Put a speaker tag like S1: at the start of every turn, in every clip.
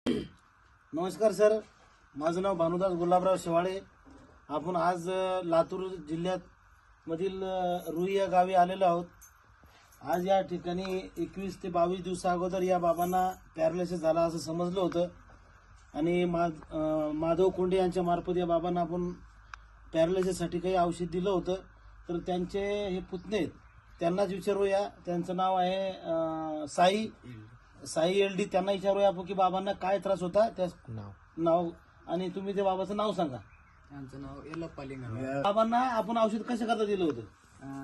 S1: नमस्कार सर, माझं नाव भानुदास गुलाबराव शेवाळे. आपण आज लातूर जिल्ह्यात मधील रुई या गावी आलेलो आहोत. आज या ठिकाणी 21 ते 22 दिवसा अगोदर या बाबांना पॅरालिसिस झाला असं समजलं होतं आणि माधव कोंडे यांच्या मार्फत या बाबांना आपण पॅरालिसिससाठी काही औषध दिलं होतं. तर त्यांचे हे पुतणे आहेत, त्यांनाच विचारूया. त्यांचं नाव आहे साई एल डी. त्यांना विचारूया आपण की बाबांना काय त्रास होता, त्या नाव आणि तुम्ही ते बाबाचं नाव सांगा.
S2: यांचं नाव येलप्पा लिंगारे.
S1: बाबांना आपण औषध कशा करता दिलं होतं?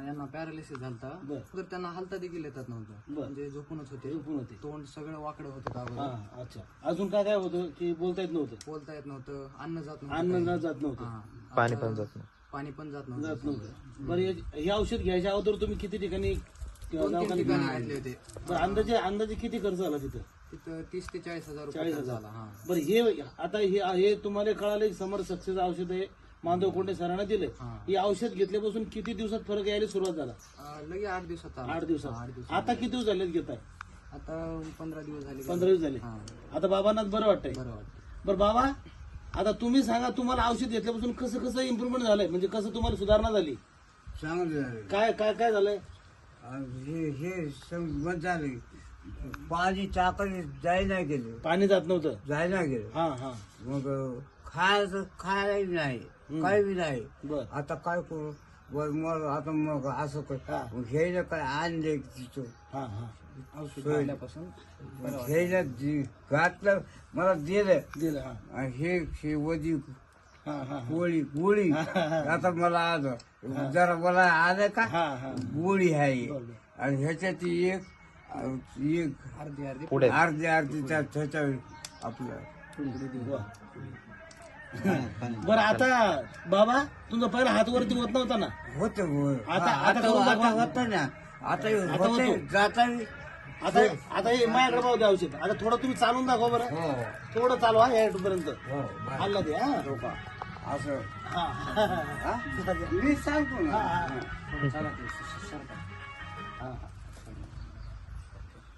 S2: यांना पॅरालिसिस झालता, तर त्यांना हालता देखील येतात नव्हतं, म्हणजे झोपूनच होते. तोंड सगळं वाकडं होतं अगोदर.
S1: अच्छा, अजून काय काय होतं की बोलता येत नव्हतं? अन्न जात नव्हतं.
S3: पाणी पण जात
S1: नव्हतं. बरं, हे औषध घ्यायच्या अगोदर तुम्ही किती ठिकाणी
S2: घातले होते.
S1: बरं, अंदाजे किती खर्च झाला तिथं?
S2: 30 ते 40,000
S1: 40,000
S2: रुपये झाला.
S1: बरं, हे आता हे तुम्हाला कळालं की समर सक्सेस औषध आहे, माधव कोंडे सरांना दिले. हे औषध घेतल्यापासून किती दिवसात फरक यायला सुरुवात झाला?
S2: लगे 8 दिवसात.
S1: 8 दिवसात. आता किती दिवस झाले घेताय?
S2: आता 15 दिवस झाले.
S1: 15 दिवस झाले. आता बाबांना बरं वाटतंय? बरं बाबा, आता तुम्ही सांगा, तुम्हाला औषध घेतल्यापासून कसं कसं इम्प्रुव्हमेंट झालंय, म्हणजे कसं तुम्हाला सुधारणा झाली?
S4: चांगलं
S1: काय काय काय झालंय?
S4: हे बंद झाले. पाणी टाकायला जायला गेले,
S1: पाणी जात नव्हतं.
S4: जायला गेलं.
S1: हा हा.
S4: मग खायलाही नाही, काही बी नाही.
S1: बर.
S4: आता काय करू? मग आता मग असं घ्यायला काय आणले तिथं.
S1: हा हा.
S2: औषध घेतल्यापासून
S4: घ्यायला घातलं, मला दिलं.
S1: हा
S4: आणि हे वधी
S1: हा हा.
S4: गोळी आता मला आलं जरा मला आलं का
S1: हा हा.
S4: गोळी आहे.
S1: बरोबर.
S4: आणि ह्याच्यात एक
S2: अर्धी
S4: अर्धी त्याच्या आपलं.
S1: बरं, आता बाबा तुमचा पहिला हात वरती होत नव्हता ना?
S4: होत
S1: आता
S4: होत ना. आता
S1: होतो.
S4: जाता
S1: आता हे माझ्याकडे पाहू द्या औषध. आता थोडं तुम्ही चालून दाखवा बरं.
S4: हो
S1: थोडं चालवा या पर्यंत.
S4: हो
S1: हल्ला दे. हा
S4: असं
S1: हा.
S4: हा? मी सांगतो ना.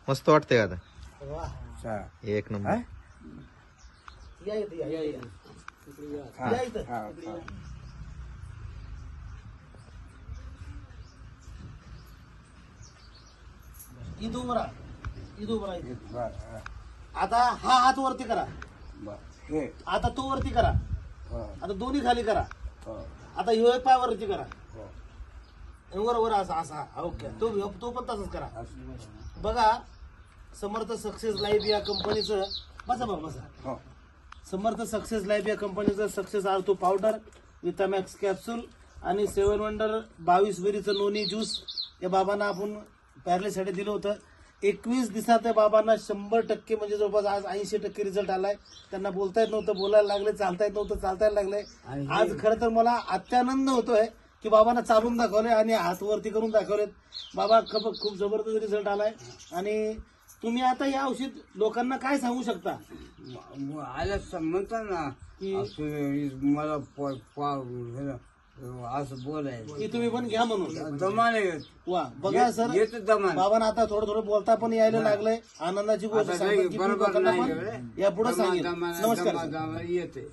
S3: मस्त वाटतंय आता.
S1: वा.
S4: चा.
S3: एक नंबर.
S1: या इथं, या या.
S4: हा,
S1: या इथं.
S4: हा,
S1: इकडे
S4: हा.
S1: या. इथं उभं राहा. इथं उभं राहा.
S4: बरं, हा.
S1: आता हा हात वरती करा.
S4: बरं. हे
S1: आता तो वरती करा.
S4: हो,
S1: आता दोन्ही खाली करा.
S4: हो,
S1: आता ह्यो एक पाय वरती करा.
S4: हो.
S1: वर असा असा. ओके, तो पण तसंच करा.
S4: असं.
S1: बघा, समर्थ सक्सेस लाईफ या कंपनीचं, बसा बाबा बसा.
S4: हो.
S1: समर्थ सक्सेस लाईफ या कंपनीचं सक्सेस आर्थो पावडर, विटामॅक्स कॅप्सूल आणि 7 वंडर 22 वेरीचं नोनी ज्यूस या बाबांना आपण पॅरालिसिससाठी दिलं होतं. 21 दिवसात त्या बाबांना 100% म्हणजे जवळपास आज 80% रिझल्ट आलाय. त्यांना बोलता येत नव्हतं, बोलायला लागले. चालता येत नव्हतं, चालतायला लागले. आज खरं तर मला अत्यानंद होतोय की बाबांना चालून दाखवले आणि हात वरती करून दाखवलेत. बाबा खूप जबरदस्त रिझल्ट आलाय. आणि तुम्ही आता हे औषध लोकांना काय सांगू शकता?
S4: आल्या म्हणतात ना
S1: की
S4: मला असं बोलायचं
S1: की तुम्ही पण घ्या म्हणून.
S4: दमाने
S1: वा, बघा सर,
S4: येत दमान.
S1: बाबांना आता थोडं थोडं बोलता पण यायला लागलंय. आनंदाची गोष्ट
S4: आता
S1: सांगतो की मी
S4: बरोबर
S1: लोकांना
S4: नाही
S1: पण यापुढे सांगेन. नमस्कार सर.
S4: येते